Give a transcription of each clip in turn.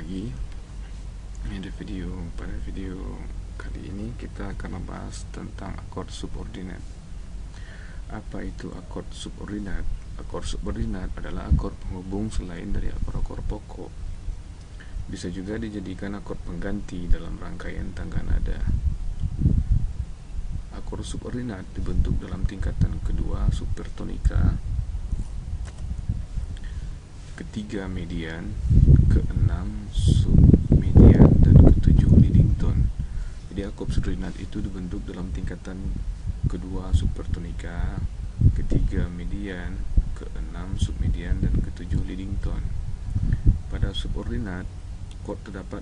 lagi. Pada video kali ini kita akan membahas tentang akord subordinat. Apa itu akord subordinat? Akord subordinat adalah akord penghubung selain dari akord-akord pokok. Bisa juga dijadikan akord pengganti dalam rangkaian tangga nada. Akord subordinat dibentuk dalam tingkatan kedua supertonika, ketiga median, keenam submedian, dan ketujuh leading tone. Jadi akord subordinat itu dibentuk dalam tingkatan kedua supertonika, ketiga median, keenam submedian, dan ketujuh leading tone. Pada subordinat chord terdapat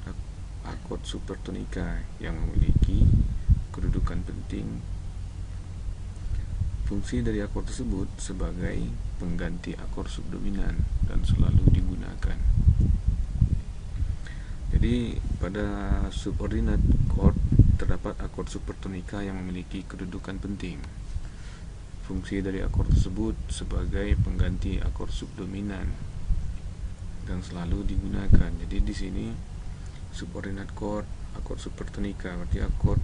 akord supertonika yang memiliki kedudukan penting. Fungsi dari akord tersebut sebagai pengganti akord subdominan dan selalu digunakan. Jadi pada subordinat chord terdapat akord supertonika yang memiliki kedudukan penting. Fungsi dari akord tersebut sebagai pengganti akord subdominan dan selalu digunakan. Jadi di sini subordinat chord akord supertonika berarti akord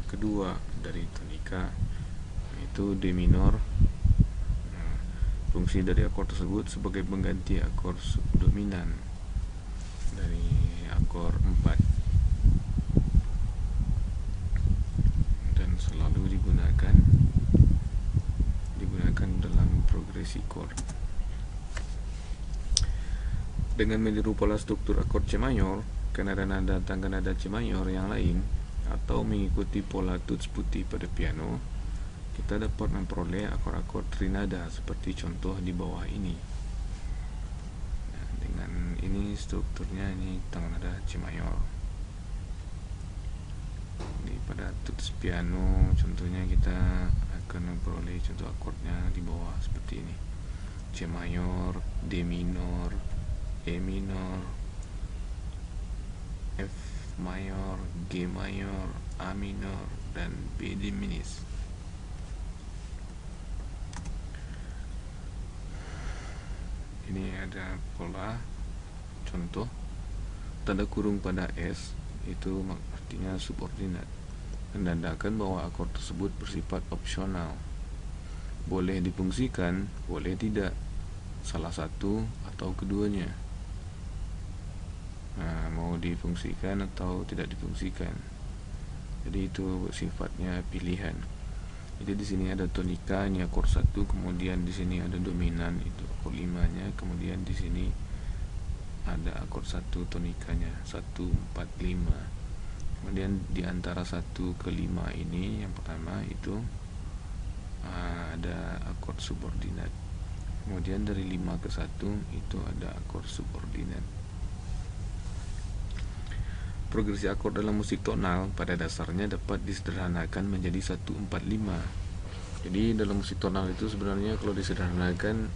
kedua dari tonika, yaitu D minor. Fungsi dari akord tersebut sebagai pengganti akord subdominan dari akord 4 dan selalu digunakan dalam progresi chord. Dengan meniru pola struktur akord C mayor ke nada-nada tangga nada C mayor yang lain, atau mengikuti pola tuts putih pada piano, kita dapat memperoleh akord-akord trinada seperti contoh di bawah ini. Nah, dengan ini strukturnya, ini tangga nada C mayor. Jadi pada tuts piano contohnya kita akan memperoleh contoh akordnya di bawah seperti ini: C mayor, D minor, E minor, F mayor, G mayor, A minor, dan B diminis. Ini ada pola contoh tanda kurung pada S, itu artinya subordinat, menandakan bahwa akord tersebut bersifat opsional, boleh difungsikan, boleh tidak, salah satu atau keduanya. Nah, mau difungsikan atau tidak difungsikan. Jadi itu sifatnya pilihan. Jadi di sini ada tonika, ini akord 1, kemudian di sini ada dominan, itu akord 5-nya, kemudian di sini ada akord 1 tonikanya, 1, 4, 5. Kemudian di antara 1 ke 5 ini, yang pertama itu ada akord subordinat. Kemudian dari 5 ke 1 itu ada akord subordinat. Progresi akord dalam musik tonal pada dasarnya dapat disederhanakan menjadi 1, 4, 5. Jadi dalam musik tonal itu sebenarnya kalau disederhanakan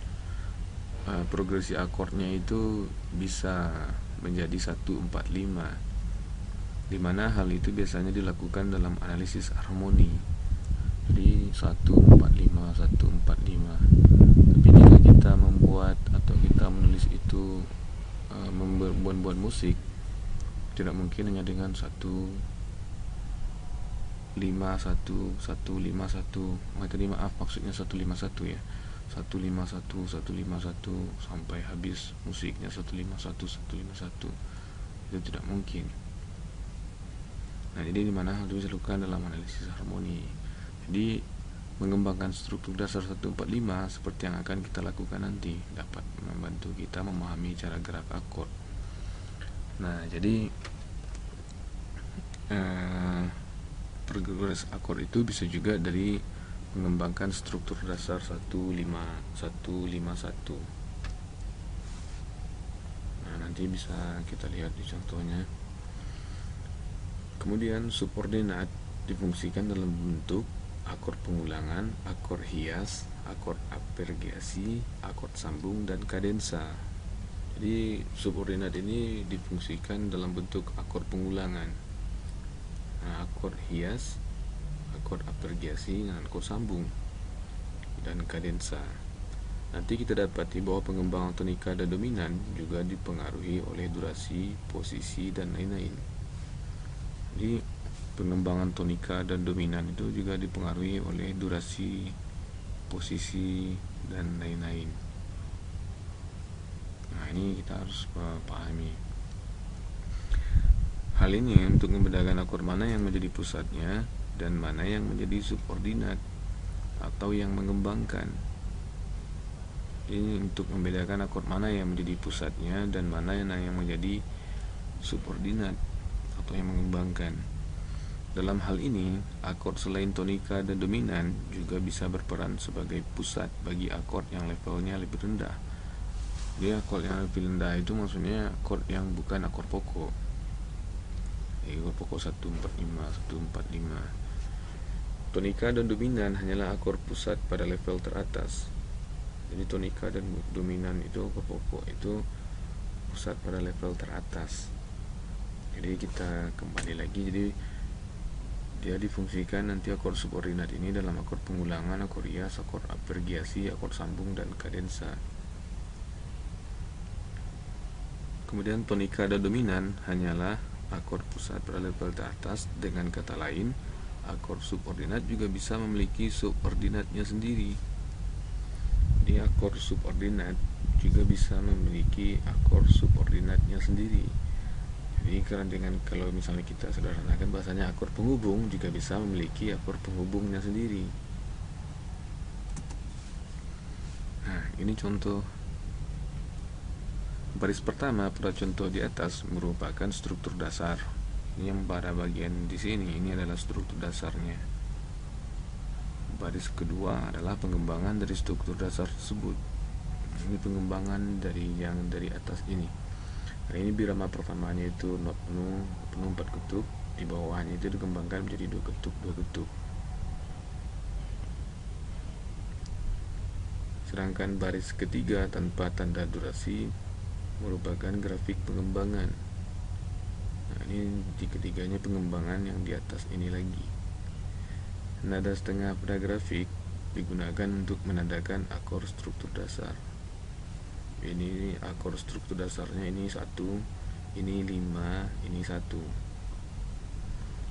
progresi akordnya itu bisa menjadi 1, 4, 5, dimana hal itu biasanya dilakukan dalam analisis harmoni. Jadi 1, 4, 5, 1, 4, 5. Tapi jika kita membuat atau kita menulis itu membuat musik, tidak mungkin hanya dengan 1, 5, 1, 1, 5, 1. Maksudnya 1, 5, 1 ya. 1, 5, 1, 1, 5, 1 sampai habis musiknya 1, 5, 1, 1, 5, 1. Itu tidak mungkin. Nah, jadi dimana hal itu bisa dilakukan dalam analisis harmoni. Jadi mengembangkan struktur dasar 1, 4, 5 seperti yang akan kita lakukan nanti dapat membantu kita memahami cara gerak akord. Nah, jadi progres akord itu bisa juga dari mengembangkan struktur dasar 1, 5, 1, 5, 1. Nah, nanti bisa kita lihat di contohnya. Kemudian subordinat difungsikan dalam bentuk akord pengulangan, akord hias, akord apergiasi, akord sambung, dan kadensa. Jadi subordinat ini difungsikan dalam bentuk akord pengulangan, akord hias, akord apergiasi, dan akord sambung, dan kadensa. Nanti kita dapati bahwa pengembangan tonika dan dominan juga dipengaruhi oleh durasi, posisi, dan lain-lain. Jadi pengembangan tonika dan dominan itu juga dipengaruhi oleh durasi, posisi, dan lain-lain. Nah, ini kita harus pahami. Hal ini untuk membedakan akord mana yang menjadi pusatnya dan mana yang menjadi subordinat atau yang mengembangkan. Ini untuk membedakan akord mana yang menjadi pusatnya dan mana yang menjadi subordinat atau yang mengembangkan. Dalam hal ini, akord selain tonika dan dominan juga bisa berperan sebagai pusat bagi akord yang levelnya lebih rendah. Jadi akord yang lebih rendah itu maksudnya akord yang bukan akord pokok. Akord pokok 145, 145. Tonika dan dominan hanyalah akord pusat pada level teratas. Jadi tonika dan dominan itu akord pokok itu pusat pada level teratas. Jadi kita kembali lagi, jadi dia difungsikan nanti akord subordinat ini dalam akord pengulangan, akord rias, akord apergiasi, akord sambung, dan kadensa. Kemudian tonika dan dominan hanyalah akord pusat pada level teratas. Dengan kata lain, akord subordinat juga bisa memiliki subordinatnya sendiri. Di akord subordinat juga bisa memiliki akord subordinatnya sendiri. Jadi kalau misalnya kita sederhanakan bahasanya, akord penghubung juga bisa memiliki akord penghubungnya sendiri. Nah, ini contoh. Baris pertama pada contoh di atas merupakan struktur dasar. Ini yang pada bagian di sini, ini adalah struktur dasarnya. Baris kedua adalah pengembangan dari struktur dasar tersebut. Ini pengembangan dari yang dari atas ini. Nah, ini birama pertamanya itu not penuh 4 ketuk, di bawahnya itu dikembangkan menjadi 2 ketuk. Sedangkan baris ketiga tanpa tanda durasi merupakan grafik pengembangan. Nah, ini di ketiganya pengembangan yang di atas ini lagi. Nada setengah pada grafik digunakan untuk menandakan akor struktur dasar. Ini akor struktur dasarnya, ini 1, ini 5, ini 1.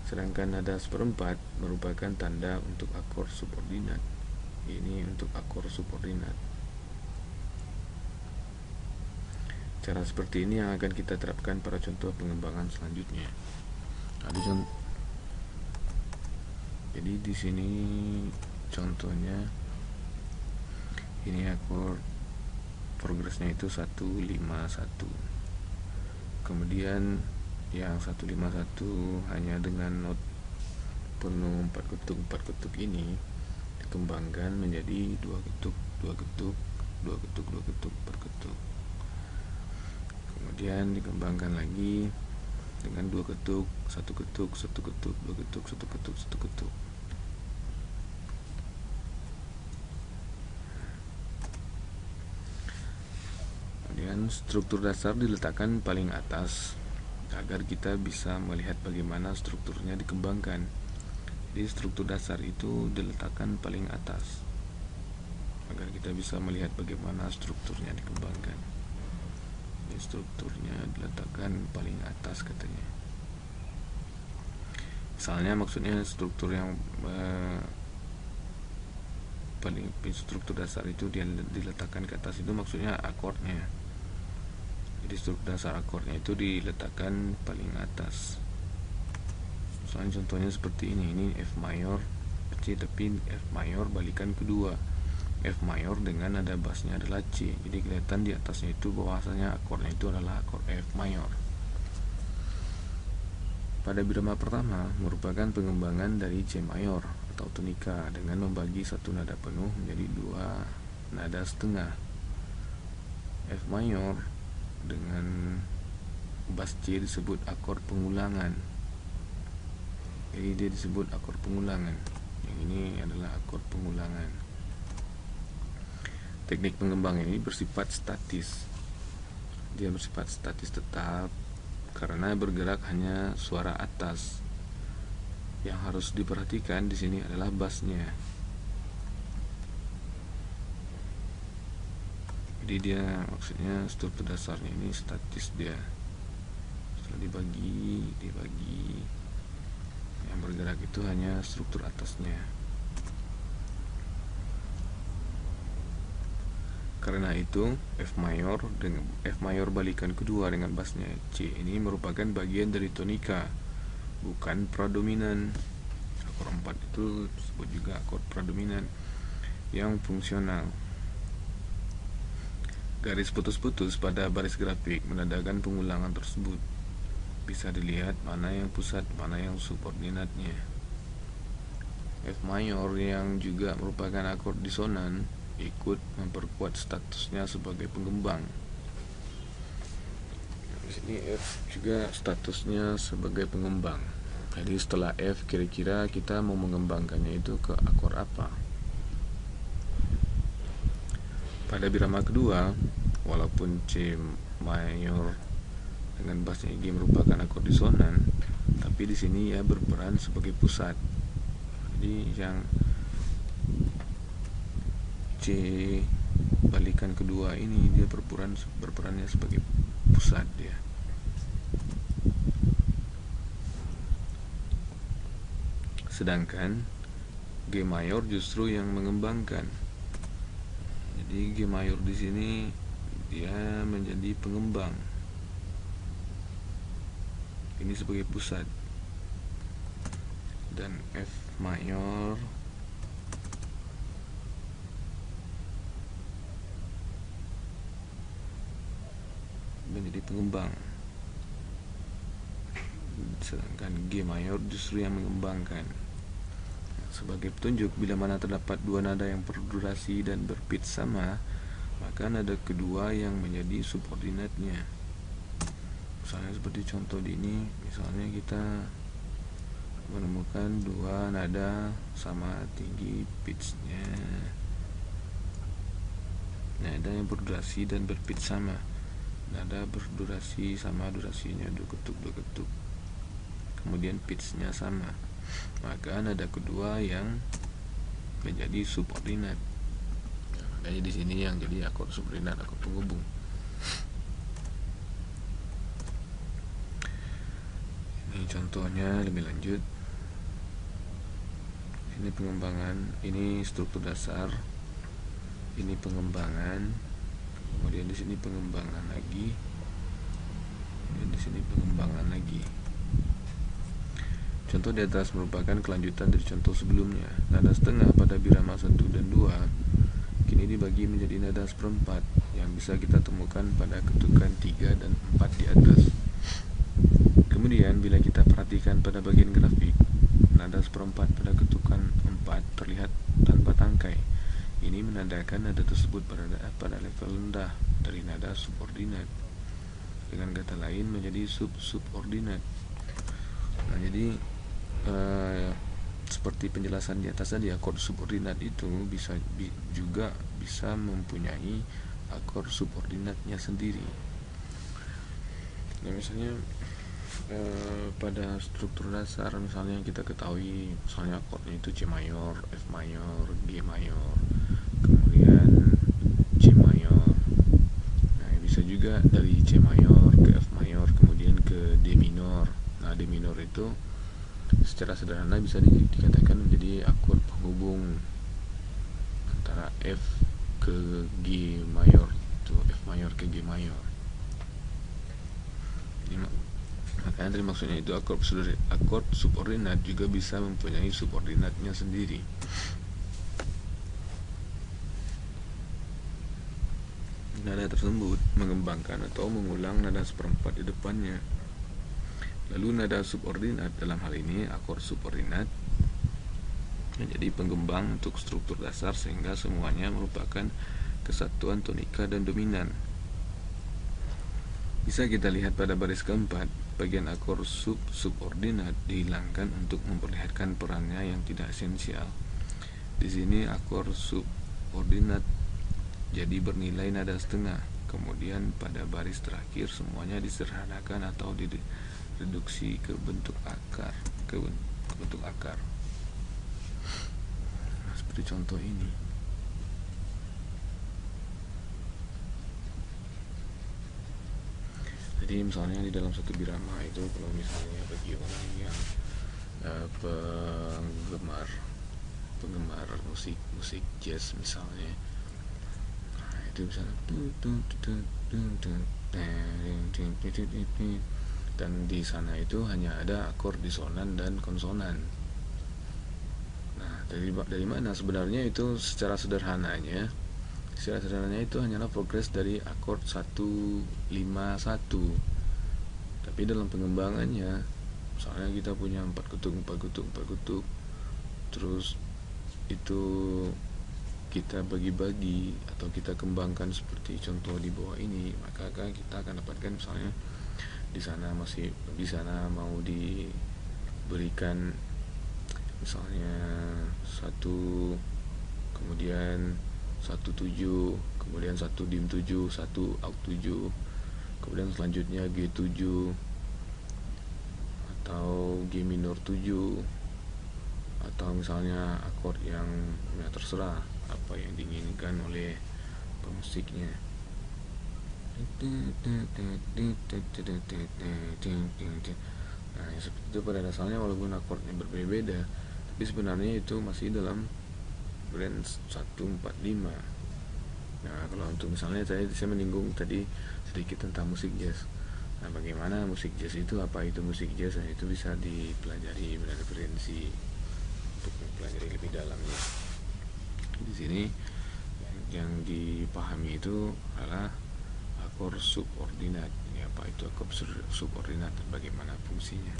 Sedangkan nada seperempat merupakan tanda untuk akor subordinat. Ini untuk akor subordinat. Cara seperti ini yang akan kita terapkan pada contoh pengembangan selanjutnya. Jadi di sini contohnya ini akord progresnya itu 151. Kemudian yang 151 hanya dengan not penuh 4 ketuk ini dikembangkan menjadi 2 ketuk per ketuk. Kemudian dikembangkan lagi dengan 2 ketuk, 1 ketuk, 1 ketuk, 2 ketuk, 1 ketuk, 1 ketuk. Kemudian struktur dasar diletakkan paling atas agar kita bisa melihat bagaimana strukturnya dikembangkan. Jadi struktur dasar itu diletakkan paling atas agar kita bisa melihat bagaimana strukturnya dikembangkan. Strukturnya diletakkan paling atas katanya. Misalnya maksudnya struktur yang paling struktur dasar itu dia diletakkan ke atas, itu maksudnya akordnya. Jadi struktur dasar akordnya itu diletakkan paling atas. Misalnya contohnya seperti ini F mayor C, tapi F mayor balikan kedua. F mayor dengan nada bassnya adalah C. Jadi kelihatan di atasnya itu bahwasanya akordnya itu adalah akord F mayor. Pada birama pertama merupakan pengembangan dari C mayor atau tonika dengan membagi satu nada penuh menjadi 2 nada setengah. F mayor dengan bass C disebut akord pengulangan. Jadi dia disebut akord pengulangan. Yang ini adalah akord pengulangan. Teknik pengembangan ini bersifat statis. Dia bersifat statis tetap karena bergerak hanya suara atas. Yang harus diperhatikan di sini adalah bassnya. Jadi dia maksudnya struktur dasarnya ini statis dia. Setelah dibagi, yang bergerak itu hanya struktur atasnya. Karena itu F mayor balikan kedua dengan bassnya C ini merupakan bagian dari tonika, bukan pradominan. Akord 4 itu disebut juga akord pradominan yang fungsional. Garis putus-putus pada baris grafik menandakan pengulangan tersebut. Bisa dilihat mana yang pusat, mana yang subordinatnya. F mayor yang juga merupakan akord disonan ikut memperkuat statusnya sebagai penggembang. Di sini F juga statusnya sebagai pengembang. Jadi setelah F kira-kira kita mau mengembangkannya itu ke akord apa? Pada birama kedua, walaupun C mayor dengan bassnya G merupakan akord disonan, tapi di sini ya berperan sebagai pusat. Jadi yang C balikan kedua ini dia berperannya sebagai pusat dia. Sedangkan G mayor justru yang mengembangkan. Jadi G mayor di sini dia menjadi pengembang. Ini sebagai pusat. Dan F mayor menjadi pengembang, sedangkan G mayor justru yang mengembangkan. Sebagai petunjuk, bila mana terdapat dua nada yang berdurasi dan berpitch sama, maka nada kedua yang menjadi subordinatnya. Misalnya seperti contoh di ini, misalnya kita menemukan dua nada sama tinggi pitchnya, nada yang berdurasi dan berpitch sama. Nada berdurasi sama durasinya 2 ketuk, kemudian pitchnya sama, maka nada kedua yang menjadi subordinat. Makanya di sini yang jadi akord subordinat, akord penghubung. Ini contohnya lebih lanjut. Ini pengembangan, ini struktur dasar, ini pengembangan. Kemudian di sini pengembangan lagi, dan di sini pengembangan lagi. Contoh di atas merupakan kelanjutan dari contoh sebelumnya. Nada setengah pada birama 1 dan 2 kini dibagi menjadi nada seperempat yang bisa kita temukan pada ketukan 3 dan 4 di atas. Kemudian bila kita perhatikan pada bagian grafik, nada seperempat pada ketukan 4 terlihat tanpa tangkai. Ini menandakan nada tersebut berada pada level rendah dari nada subordinat. Dengan kata lain menjadi subordinat. Nah, jadi seperti penjelasan di atas tadi, akord subordinat itu juga bisa mempunyai akord subordinatnya sendiri. Nah, misalnya pada struktur dasar misalnya kita ketahui, misalnya akordnya itu C mayor, F mayor, G mayor, kemudian C mayor. Nah, bisa juga dari C mayor ke F mayor, kemudian ke D minor. Nah, D minor itu secara sederhana bisa dikatakan menjadi akord penghubung antara F ke G mayor, itu F mayor ke G mayor. Makanya tadi maksudnya itu akord subordinat juga bisa mempunyai subordinatnya sendiri. Nada tersebut mengembangkan atau mengulang nada seperempat di depannya. Lalu nada subordinat, dalam hal ini akord subordinat, menjadi penggembang untuk struktur dasar sehingga semuanya merupakan kesatuan tonika dan dominan. Bisa kita lihat pada baris keempat, bagian akord subordinat dihilangkan untuk memperlihatkan perannya yang tidak esensial. Di sini akord subordinat jadi bernilai nada setengah. Kemudian pada baris terakhir semuanya disederhanakan atau direduksi ke bentuk akar, Nah, seperti contoh ini. Jadi misalnya di dalam satu birama itu, kalau misalnya bagi orang yang penggemar musik jazz misalnya, nah itu misalnya dan di sana itu hanya ada akord disonan dan konsonan. Nah, dari mana sebenarnya itu secara sederhananya itu hanyalah progres dari akord 151. Tapi dalam pengembangannya, misalnya kita punya 4 ketuk, terus itu kita bagi-bagi atau kita kembangkan seperti contoh di bawah ini, maka kita akan dapatkan misalnya di sana mau diberikan misalnya 1, kemudian 1/7, kemudian 1 dim 7, 1 auk 7, kemudian selanjutnya G7 atau G minor 7, atau misalnya akord yang terserah apa yang diinginkan oleh pemusiknya. Nah, seperti itu pada dasarnya, walaupun akordnya berbeda, tapi sebenarnya itu masih dalam range 145. Nah, kalau untuk misalnya saya menyinggung tadi sedikit tentang musik jazz. Nah, bagaimana musik jazz itu, apa itu musik jazz? Nah, itu bisa dipelajari pada referensi untuk mempelajari lebih dalamnya. Di sini yang dipahami itu adalah akord subordinat. Ya, apa itu akord subordinat dan bagaimana fungsinya?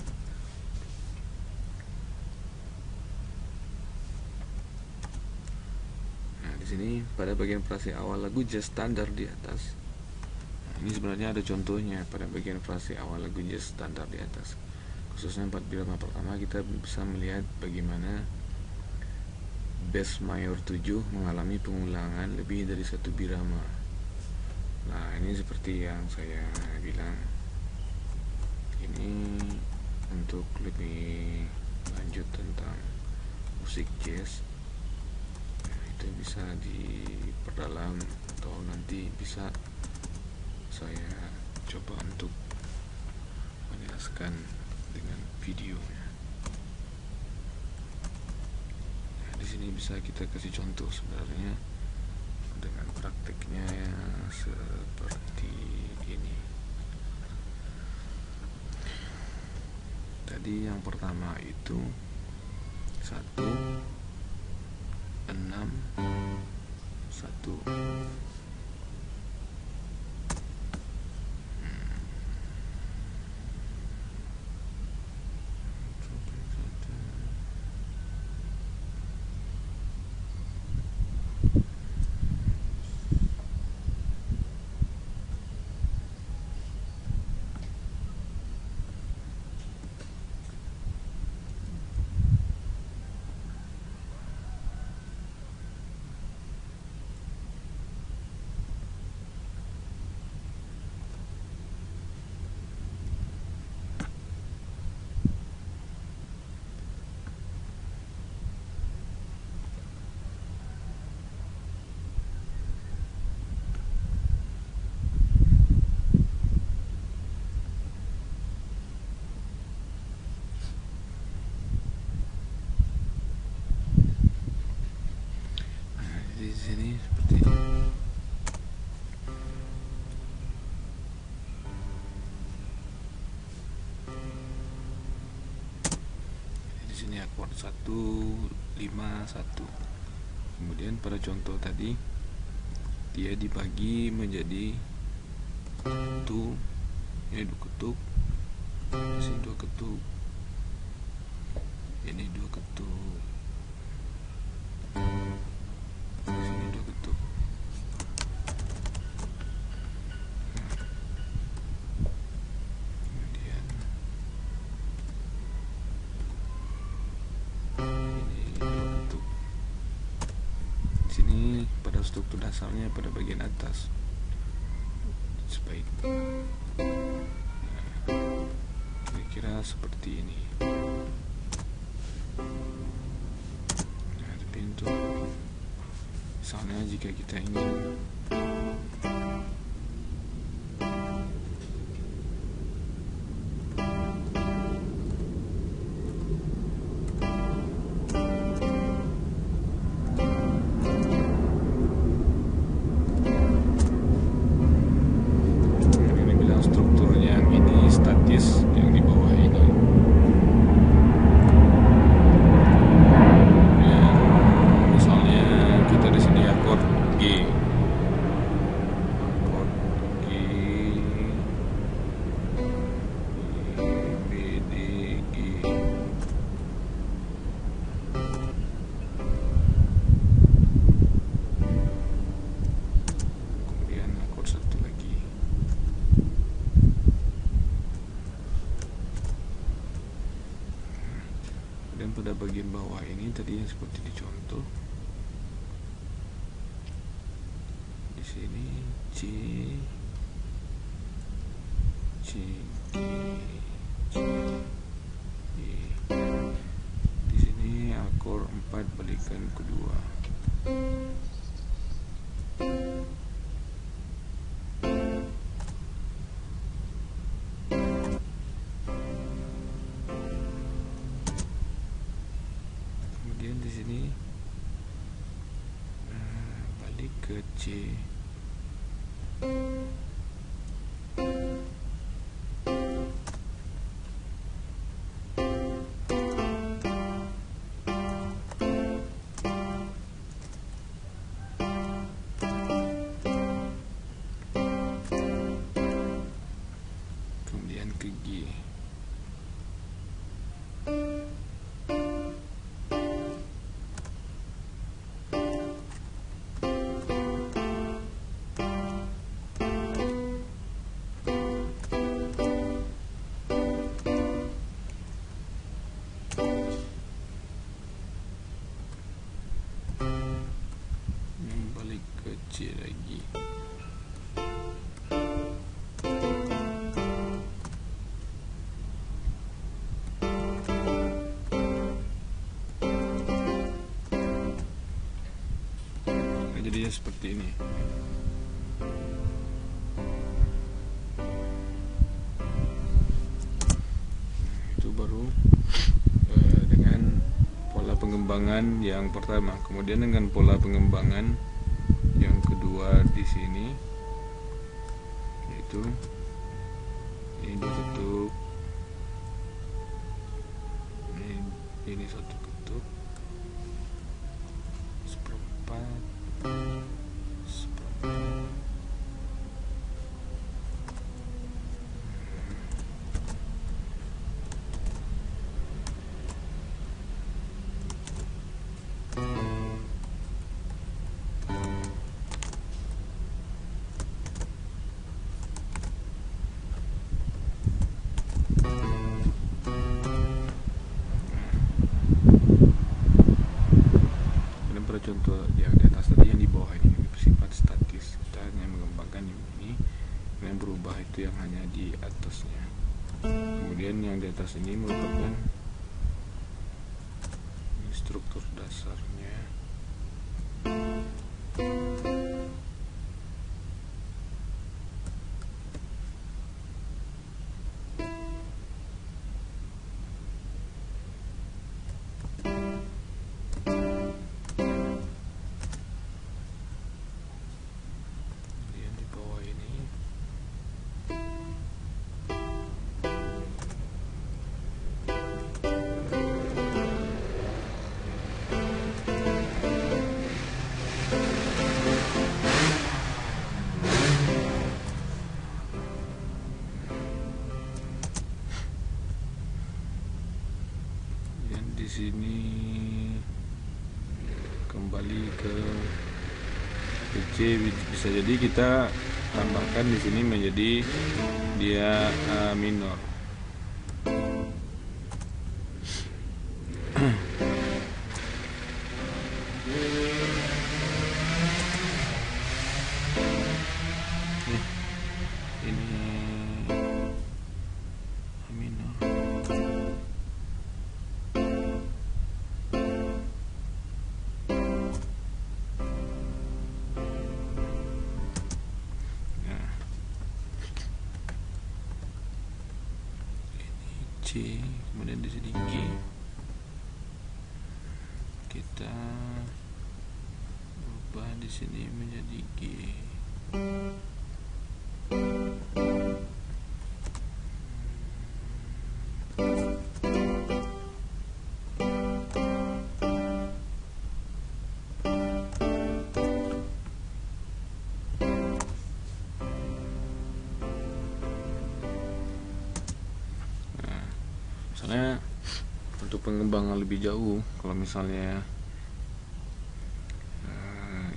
Nah, di sini pada bagian frase awal lagu jazz standar di atas. Nah, ini sebenarnya ada contohnya pada bagian frase awal lagu jazz standar di atas. Khususnya 4 birama pertama, kita bisa melihat bagaimana bass mayor 7 mengalami pengulangan lebih dari 1 birama. Nah, ini seperti yang saya bilang, ini untuk lebih lanjut tentang musik jazz. Nah, itu bisa diperdalam atau nanti bisa saya coba untuk menjelaskan dengan videonya. Nah, di sini bisa kita kasih contoh sebenarnya dengan prakteknya seperti ini. Tadi yang pertama itu 1 6 1. Di sini seperti ini. Di sini akord 151. Kemudian pada contoh tadi dia dibagi menjadi 1, ini 2 ketuk, sini 2 ketuk, ini 2 ketuk, sini 2 ketuk. Kemudian ini 2 ketuk. Di sini pada struktur dasarnya pada bagian atas sebaik. Kira-kira seperti ini. Nah, tapi untuk misalnya jika kita ingin pada bagian bawah ini tadi yang seperti di contoh. Di sini C, C, D, C, E. Di sini akor 4 balikan kedua. Kemudian di sini balik ke C. Kemudian ke G. Balik ke C lagi. Jadinya seperti ini. Itu baru dengan pola pengembangan yang pertama. Kemudian dengan pola pengembangan yang kedua di sini, yaitu ini ditutup, ini satu ketuk, seperempat, seperempat. Contoh yang di atas tadi, yang di bawah ini bersifat statis. Kita hanya mengembangkan ini, yang berubah itu yang hanya di atasnya. Kemudian yang di atas ini merupakan struktur dasarnya. Di sini kembali ke C, bisa jadi kita tambahkan di sini menjadi dia A minor. Ini A minor. C, kemudian di sini G. Kita ubah di sini menjadi G. Misalnya untuk pengembangan lebih jauh, kalau misalnya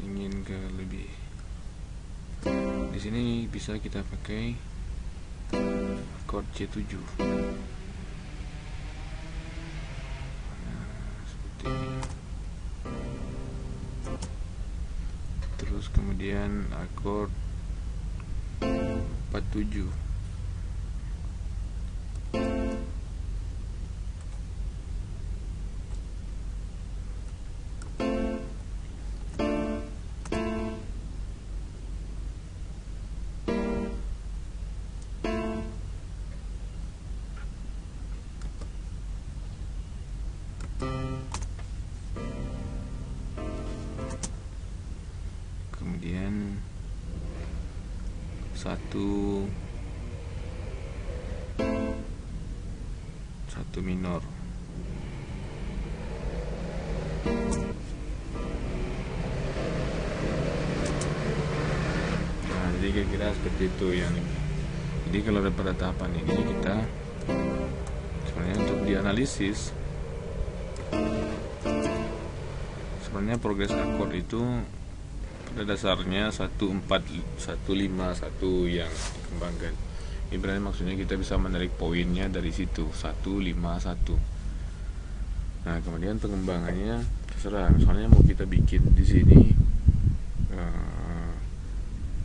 ingin ke lebih, di sini bisa kita pakai chord C7. kemudian akord 47. Kemudian 1 minor. Nah, jadi kira-kira seperti itu yang ini. Jadi kalau pada tahapan ini kita sebenarnya untuk dianalisis, sebenarnya progres akord itu pada dasarnya 14151 yang dikembangkan. Ini berarti maksudnya kita bisa menarik poinnya dari situ 151. Nah, kemudian pengembangannya terserah. Misalnya mau kita bikin di sini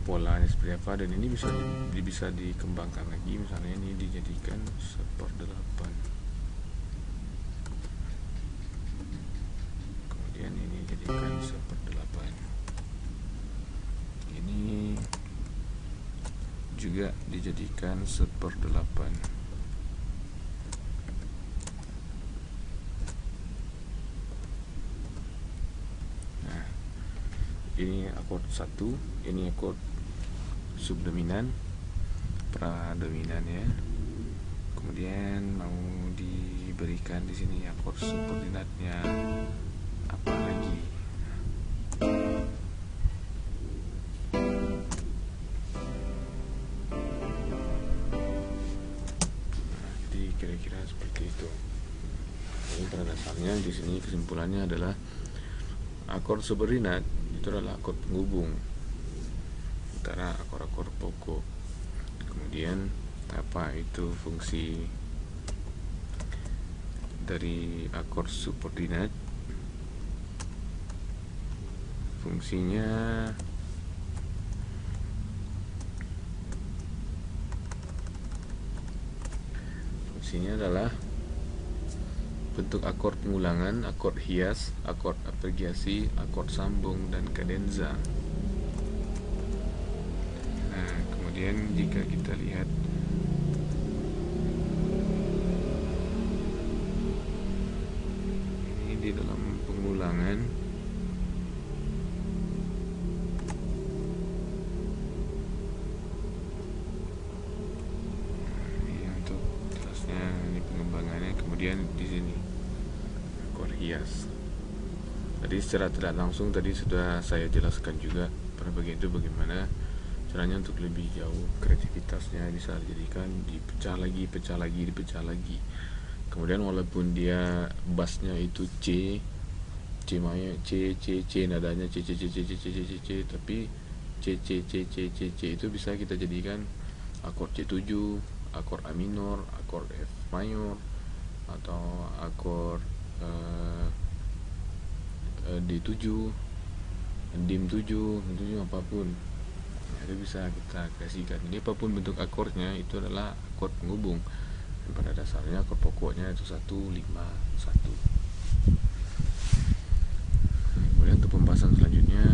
polanya seperti apa, dan ini bisa dikembangkan lagi. Misalnya ini dijadikan 1/8. Kemudian ini jadikan 1/8. Ini juga dijadikan 1/8. Nah, ini akord 1, ini akord subdominan, pradominan ya. Kemudian mau diberikan di sini akord subordinatnya apa lagi? Kira-kira seperti itu. Jadi pada dasarnya di sini kesimpulannya adalah akord subordinat itu adalah akord penghubung antara akord-akord pokok. Kemudian apa itu fungsi dari akord subordinat? Fungsinya adalah bentuk akord pengulangan, akord hias, akord apregiasi, akord sambung, dan kadenza. Nah, kemudian jika kita lihat ini di dalam pengulangan, kemudian di sini akord hias. Tadi secara tidak langsung tadi sudah saya jelaskan juga pada bagian itu bagaimana caranya untuk lebih jauh kreativitasnya bisa dijadikan dipecah lagi. Kemudian walaupun dia bassnya itu C nadanya C, tapi C itu bisa kita jadikan akord C7, akord A minor, akord F mayor, atau akord D7, dim 7 apapun. Nah, itu bisa kita kreasikan. Jadi apapun bentuk akordnya itu adalah akord penghubung. Dan pada dasarnya akord pokoknya itu 151. Kemudian untuk pembahasan selanjutnya